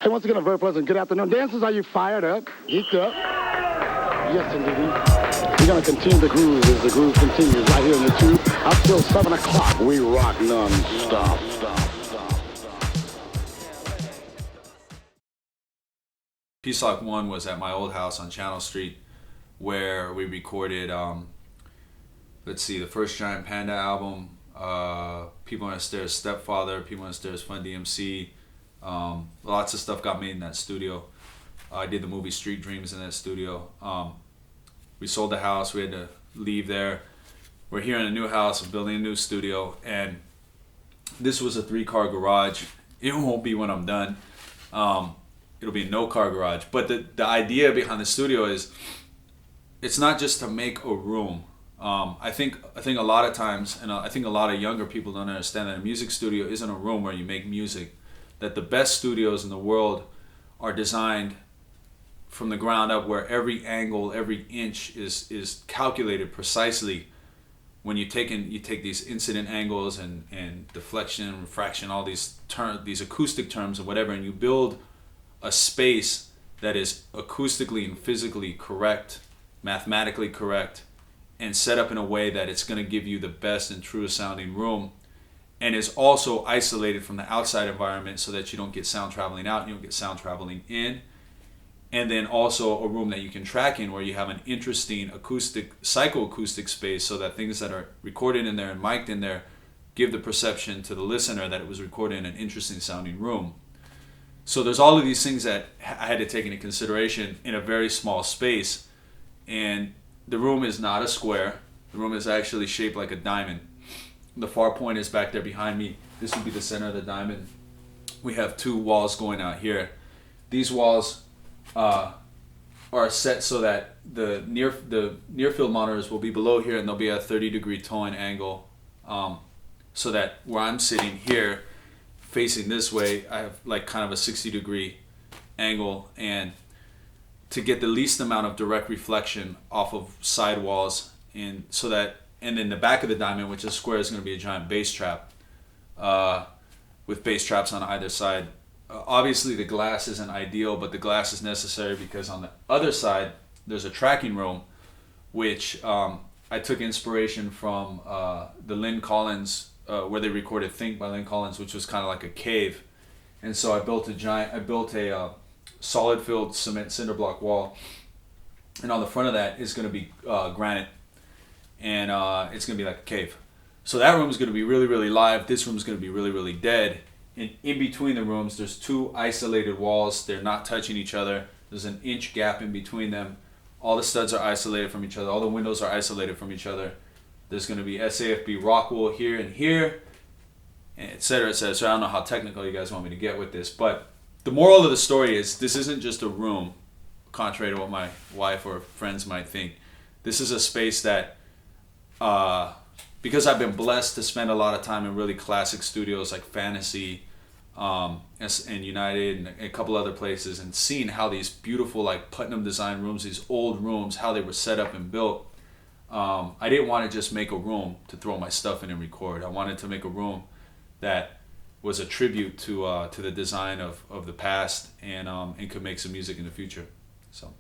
Hey, once again, a very pleasant good afternoon. Dancers, are you fired up? Geeked up? Yes, indeed. We're going to continue the groove as the groove continues right here in the tube. Up till 7 o'clock, we rock non-stop. Piecelock 1 was at my old house on Channel Street, where we recorded, let's see, the first Giant Panda album, People on the Stairs Stepfather, People on the Stairs Fun DMC. Lots of stuff got made in that studio. I did the movie Street Dreams in that studio. We sold the house, we had to leave there. We're here in a new house, we're building a new studio, and this was a 3-car garage. It won't be when I'm done. It'll be a no-car garage. But the idea behind the studio is, it's not just to make a room. I think a lot of times, and I think a lot of younger people don't understand that a music studio isn't a room where you make music. That the best studios in the world are designed from the ground up, where every angle, every inch is calculated precisely. When you take these incident angles and deflection, refraction, all these acoustic terms and whatever, and you build a space that is acoustically and physically correct, mathematically correct, and set up in a way that it's going to give you the best and truest sounding room, and is also isolated from the outside environment so that you don't get sound traveling out, you don't get sound traveling in, and then also a room that you can track in, where you have an interesting acoustic, psychoacoustic space, so that things that are recorded in there and mic'd in there give the perception to the listener that it was recorded in an interesting sounding room. So there's all of these things that I had to take into consideration in a very small space. And the room is not a square. The room is actually shaped like a diamond. The far point is back there behind me. This would be the center of the diamond. We have 2 walls going out here. These walls are set so that the near field monitors will be below here, and they'll be at a 30-degree towing angle, so that where I'm sitting here, facing this way, I have like kind of a 60-degree angle, and to get the least amount of direct reflection off of side walls, and then the back of the diamond, which is square, is going to be a giant bass trap, with bass traps on either side. Obviously the glass isn't ideal, but the glass is necessary because on the other side there's a tracking room, which I took inspiration from the Lynn Collins, where they recorded Think by Lynn Collins, which was kind of like a cave. And so I built a solid filled cement cinder block wall, and on the front of that is going to be granite, and it's going to be like a cave. So that room is going to be really, really live. This room is going to be really, really dead. And in between the rooms, there's 2 isolated walls. They're not touching each other. There's an inch gap in between them. All the studs are isolated from each other. All the windows are isolated from each other. There's going to be SAFB rock wool here and here, et cetera, et cetera. So I don't know how technical you guys want me to get with this, but the moral of the story is, this isn't just a room, contrary to what my wife or friends might think. This is a space that, because I've been blessed to spend a lot of time in really classic studios like Fantasy, and United, and a couple other places, and seeing how these beautiful, like Putnam design rooms, these old rooms, how they were set up and built. I didn't want to just make a room to throw my stuff in and record. I wanted to make a room that was a tribute to the design of the past, and could make some music in the future. So